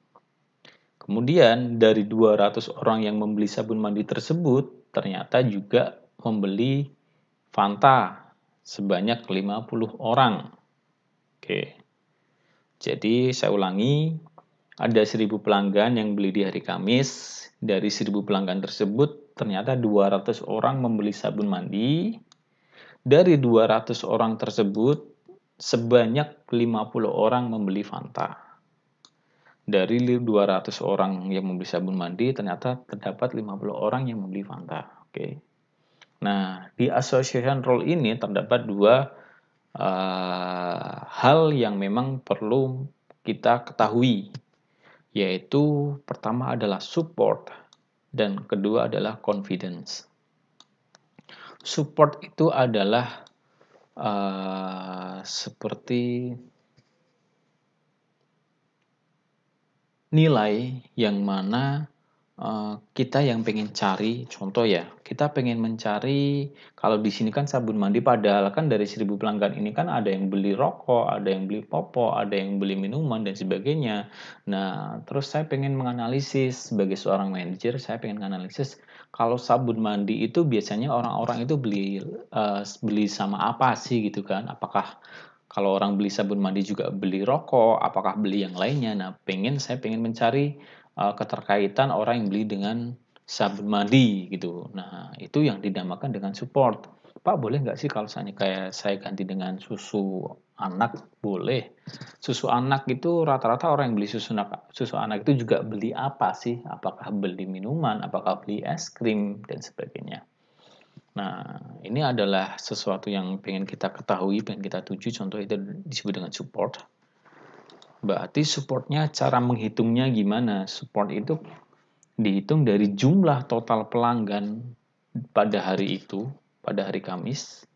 Kemudian dari 200 orang yang membeli sabun mandi tersebut ternyata juga membeli Fanta sebanyak 50 orang. Oke. Jadi saya ulangi, ada 1.000 pelanggan yang beli di hari Kamis. Dari 1.000 pelanggan tersebut ternyata 200 orang membeli sabun mandi. Dari 200 orang tersebut sebanyak 50 orang membeli Fanta. Dari 200 orang yang membeli sabun mandi, ternyata terdapat 50 orang yang membeli Fanta. Oke. Nah, di association rule ini terdapat 2 hal yang memang perlu kita ketahui, yaitu pertama adalah support dan kedua adalah confidence. Support itu adalah seperti nilai yang mana kita yang pengen cari, contoh ya, kita pengen mencari, kalau di sini kan sabun mandi, padahal kan dari 1.000 pelanggan ini kan ada yang beli rokok, ada yang beli popok, ada yang beli minuman dan sebagainya. Nah, terus saya pengen menganalisis sebagai seorang manajer, saya pengen menganalisis kalau sabun mandi itu biasanya orang-orang itu beli sama apa sih gitu kan? Apakah kalau orang beli sabun mandi juga beli rokok, apakah beli yang lainnya? Nah, saya pengen mencari keterkaitan orang yang beli dengan sabun mandi gitu. Nah, itu yang dinamakan dengan support. Pak, boleh nggak sih kalau misalnya kayak saya ganti dengan susu anak? Boleh. Susu anak itu rata-rata orang yang beli susu anak itu juga beli apa sih? Apakah beli minuman, apakah beli es krim, dan sebagainya. Nah, ini adalah sesuatu yang pengen kita ketahui, pengen kita tuju. Contoh itu disebut dengan support. Berarti supportnya, cara menghitungnya gimana? Support itu dihitung dari jumlah total pelanggan pada hari itu, pada hari Kamis,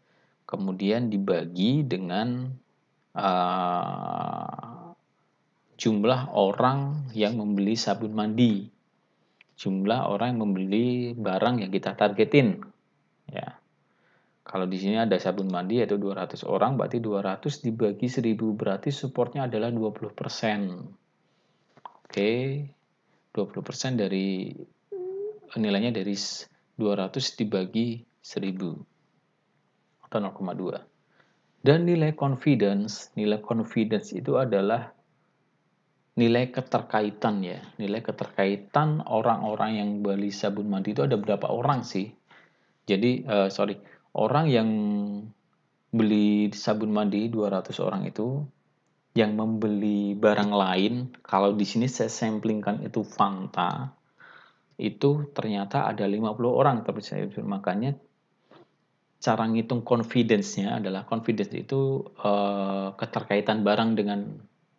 kemudian dibagi dengan jumlah orang yang membeli sabun mandi, jumlah orang yang membeli barang yang kita targetin. Ya, kalau di sini ada sabun mandi yaitu 200 orang, berarti 200 dibagi 1.000, berarti supportnya adalah 20%. Oke, 20% dari nilainya dari 200 dibagi 1.000 atau 0,2. Dan nilai confidence itu adalah nilai keterkaitan ya. Nilai keterkaitan orang-orang yang beli sabun mandi itu ada berapa orang sih? Jadi, orang yang beli sabun mandi 200 orang itu, yang membeli barang lain, kalau di sini saya samplingkan itu Fanta, itu ternyata ada 50 orang, tapi makanya cara ngitung confidence-nya adalah confidence itu keterkaitan barang dengan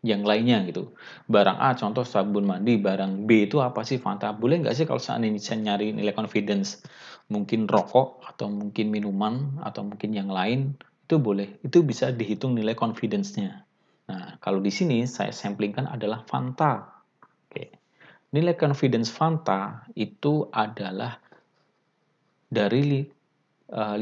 yang lainnya gitu. Barang A contoh sabun mandi, barang B itu apa sih Fanta? Boleh nggak sih kalau seandainya saya nyari nilai confidence? Mungkin rokok atau mungkin minuman atau mungkin yang lain itu boleh. Itu bisa dihitung nilai confidence-nya. Nah, kalau di sini saya samplingkan adalah Fanta. Oke. Nilai confidence Fanta itu adalah dari 50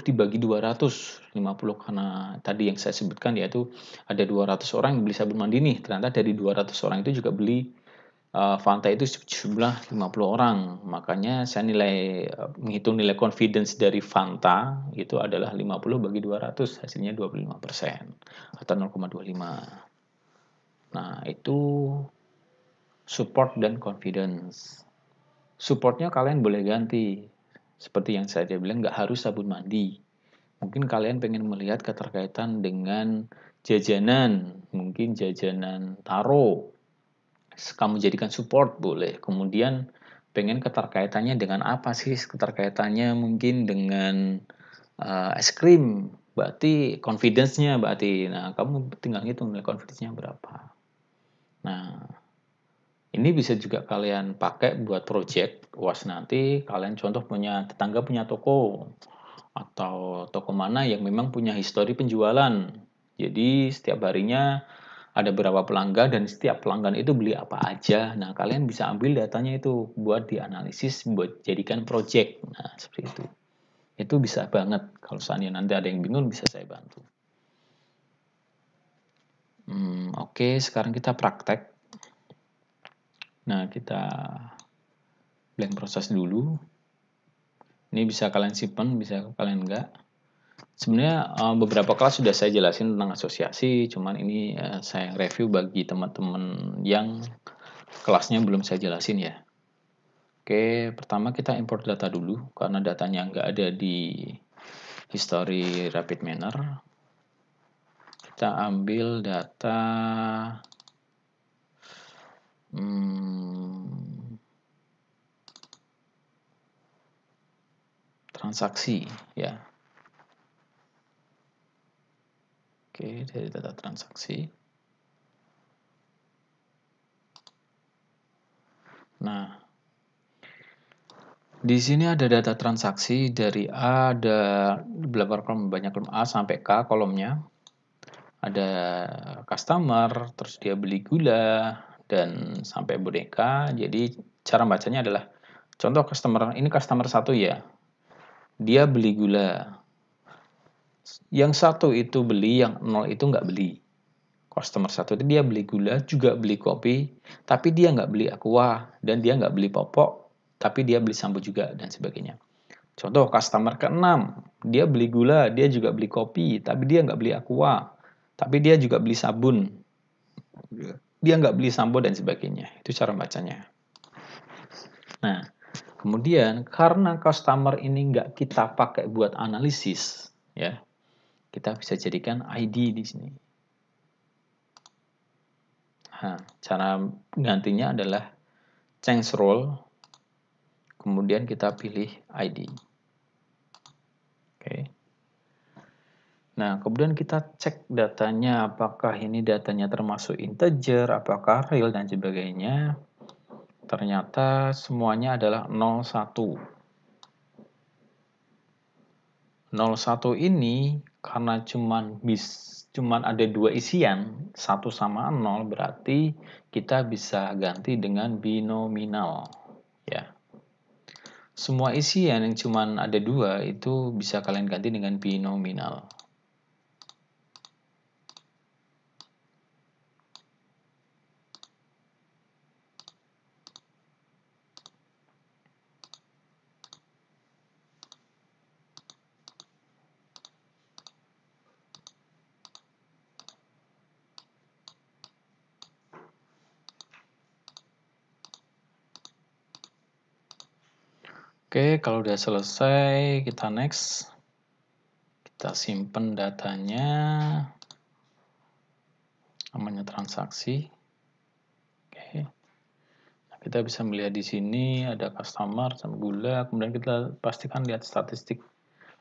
dibagi 200. 50 karena tadi yang saya sebutkan yaitu ada 200 orang yang beli sabun mandi nih. Ternyata dari 200 orang itu juga beli Fanta itu jumlah 50 orang. Makanya saya menghitung nilai confidence dari Fanta itu adalah 50 bagi 200, hasilnya 25% atau 0,25. Nah, itu support dan confidence. Supportnya kalian boleh ganti. Seperti yang saya bilang, nggak harus sabun mandi. Mungkin kalian pengen melihat keterkaitan dengan jajanan, mungkin jajanan taro. Kamu jadikan support boleh. Kemudian pengen keterkaitannya dengan apa sih? Keterkaitannya mungkin dengan es krim. Berarti confidence-nya berarti. Nah, kamu tinggal hitung nilai confidence-nya berapa. Nah, ini bisa juga kalian pakai buat project. Was nanti kalian contoh tetangga punya toko atau toko mana yang memang punya histori penjualan. Jadi setiap harinya ada berapa pelanggan dan setiap pelanggan itu beli apa aja. Nah, kalian bisa ambil datanya itu buat dianalisis, buat jadikan project. Nah, seperti itu. Itu bisa banget. Kalau seandainya nanti ada yang bingung bisa saya bantu. Oke, sekarang kita praktek. Nah, kita blank proses dulu. Ini bisa kalian simpan, bisa kalian enggak. Sebenarnya beberapa kelas sudah saya jelasin tentang asosiasi, cuman ini saya review bagi teman-teman yang kelasnya belum saya jelasin ya. Oke, pertama kita import data dulu, karena datanya nggak ada di history rapid manner. Kita ambil data transaksi ya. Oke, dari data transaksi. Nah, di sini ada data transaksi dari A, ada beberapa kolom, banyak kolom A sampai K kolomnya. Ada customer, terus dia beli gula, dan sampai boneka. Jadi cara bacanya adalah, contoh ini customer 1 ya. Dia beli gula. Yang 1 itu beli, yang 0 itu nggak beli. Customer 1 itu dia beli gula, juga beli kopi, tapi dia nggak beli aqua, dan dia nggak beli popok, tapi dia beli sampo juga, dan sebagainya. Contoh customer ke-6, dia beli gula, dia juga beli kopi, tapi dia nggak beli aqua, tapi dia juga beli sabun. Dia nggak beli sampo dan sebagainya. Itu cara bacanya. Nah, kemudian karena customer ini nggak kita pakai buat analisis, ya, kita bisa jadikan ID di sini. Nah, cara gantinya adalah change role, kemudian kita pilih ID. Oke. Nah, kemudian kita cek datanya, apakah ini datanya termasuk integer, apakah real, dan sebagainya. Ternyata semuanya adalah 01. 01 ini karena cuman ada 2 isian, 1 sama 0, berarti kita bisa ganti dengan binominal. Ya. Semua isian yang cuman ada 2 itu bisa kalian ganti dengan binominal. Oke, kalau udah selesai, kita next. Kita simpen datanya. Namanya transaksi. Oke. Nah, kita bisa melihat di sini ada customer sama gula, kemudian kita pastikan lihat statistik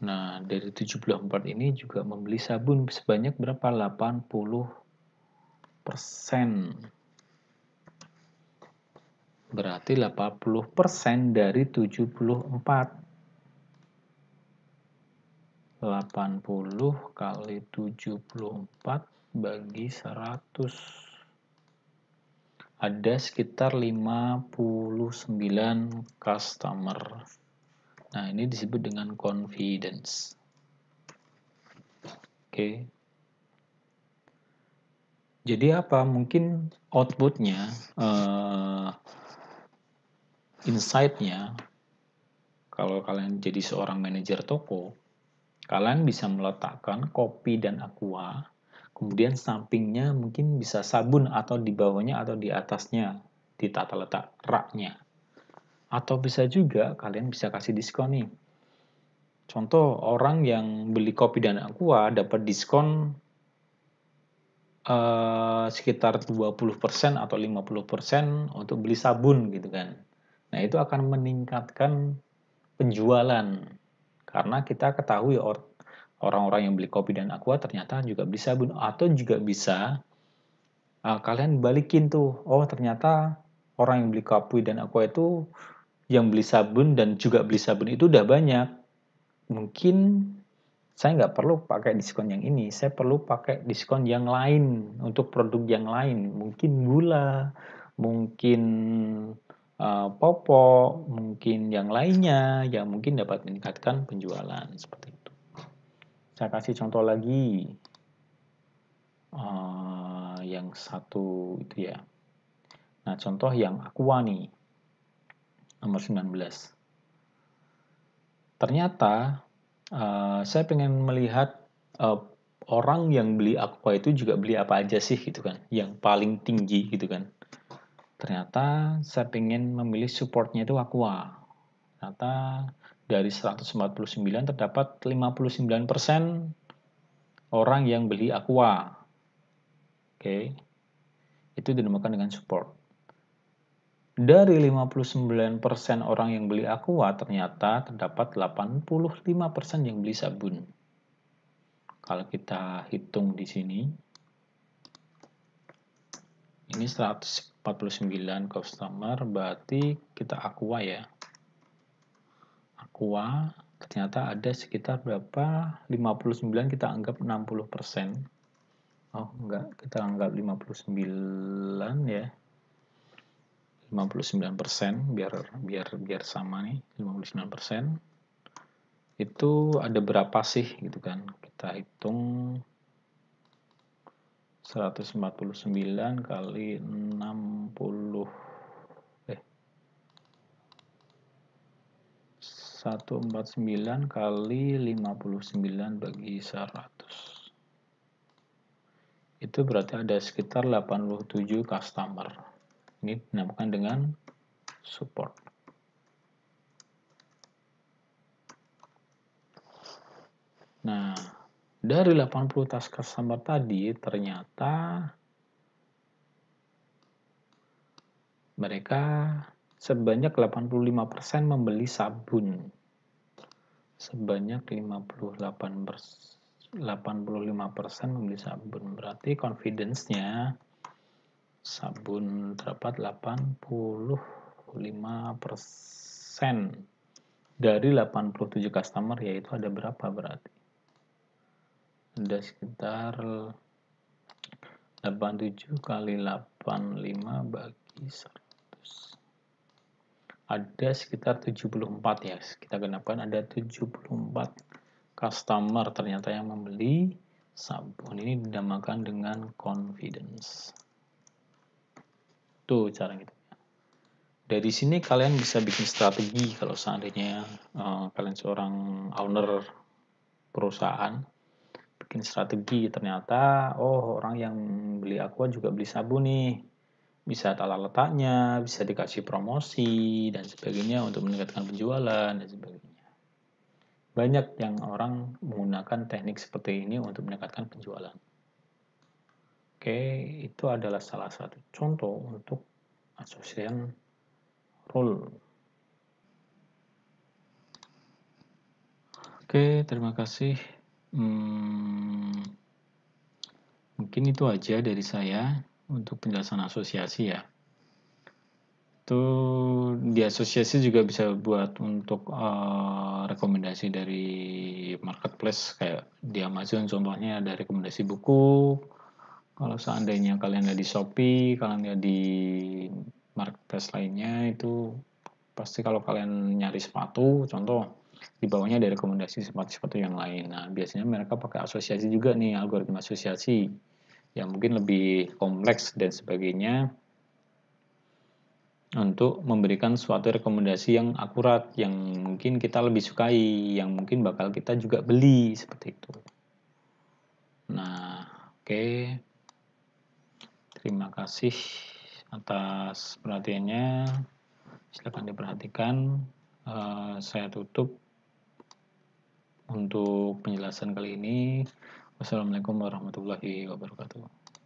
Nah, dari 74 ini juga membeli sabun sebanyak berapa? 80%. Berarti 80% dari 74. 80 kali 74 bagi 100. Ada sekitar 59 customer. Nah, ini disebut dengan confidence. Oke. Jadi apa? Mungkin outputnya, insight-nya, kalau kalian jadi seorang manajer toko, kalian bisa meletakkan kopi dan aqua, kemudian sampingnya mungkin bisa sabun atau di bawahnya atau di atasnya, di tata letak raknya. Atau bisa juga kalian bisa kasih diskon nih. Contoh, orang yang beli kopi dan aqua dapat diskon sekitar 20% atau 50% untuk beli sabun gitu kan. Nah, itu akan meningkatkan penjualan. Karena kita ketahui orang-orang yang beli kopi dan aqua ternyata juga beli sabun. Atau juga bisa kalian balikin tuh. Oh, ternyata orang yang beli kopi dan aqua itu yang beli sabun dan juga beli sabun itu udah banyak. Mungkin saya nggak perlu pakai diskon yang ini, saya perlu pakai diskon yang lain untuk produk yang lain, mungkin gula, mungkin popok, mungkin yang lainnya yang mungkin dapat meningkatkan penjualan seperti itu. Saya kasih contoh lagi, yang satu itu ya. Nah, contoh yang aqua nih, nomor 19. Ternyata saya pengen melihat orang yang beli aqua itu juga beli apa aja sih gitu kan, yang paling tinggi gitu kan. Ternyata saya pengen memilih supportnya itu aqua. Ternyata dari 149 terdapat 59% orang yang beli aqua. Oke. Itu dinamakan dengan support. Dari 59% orang yang beli aqua, ternyata terdapat 85% yang beli sabun. Kalau kita hitung di sini, ini 149 customer, berarti kita aqua ya. Aqua, ternyata ada sekitar berapa? 59 kita anggap 60%. Oh, enggak, kita anggap 59 ya. 59% biar sama nih, 59%. Itu ada berapa sih gitu kan? Kita hitung 149 kali 60 149 kali 59 bagi 100. Itu berarti ada sekitar 87 customer. Ini dinamakan dengan support. Nah, dari 80 customer tadi ternyata mereka sebanyak 85% membeli sabun. Sebanyak 85% membeli sabun. Berarti confidence-nya sabun terdapat 85% dari 87 customer, yaitu ada berapa berarti? Ada sekitar 87 kali 85 bagi 100. Ada sekitar 74 ya. Kita genapkan ada 74 customer ternyata yang membeli sabun. Ini dinamakan dengan confidence. Tuh cara gitu. Dari sini kalian bisa bikin strategi kalau seandainya kalian seorang owner perusahaan, bikin strategi ternyata orang yang beli aqua juga beli sabun nih, bisa tata letaknya, bisa dikasih promosi dan sebagainya untuk meningkatkan penjualan dan sebagainya. Banyak yang orang menggunakan teknik seperti ini untuk meningkatkan penjualan. Oke, itu adalah salah satu contoh untuk association rule. Oke, terima kasih. Mungkin itu aja dari saya untuk penjelasan asosiasi ya. Itu di asosiasi juga bisa buat untuk rekomendasi dari marketplace kayak di Amazon contohnya ada rekomendasi buku. Kalau seandainya kalian lihat di Shopee, kalian lihat di marketplace lainnya itu pasti kalau kalian nyari sepatu, contoh di bawahnya ada rekomendasi sepatu-sepatu yang lain. Nah, biasanya mereka pakai asosiasi juga nih, algoritma asosiasi yang mungkin lebih kompleks dan sebagainya untuk memberikan suatu rekomendasi yang akurat, yang mungkin kita lebih sukai, yang mungkin bakal kita juga beli seperti itu. Nah, oke. Terima kasih atas perhatiannya. Silakan diperhatikan. Saya tutup untuk penjelasan kali ini. Wassalamualaikum warahmatullahi wabarakatuh.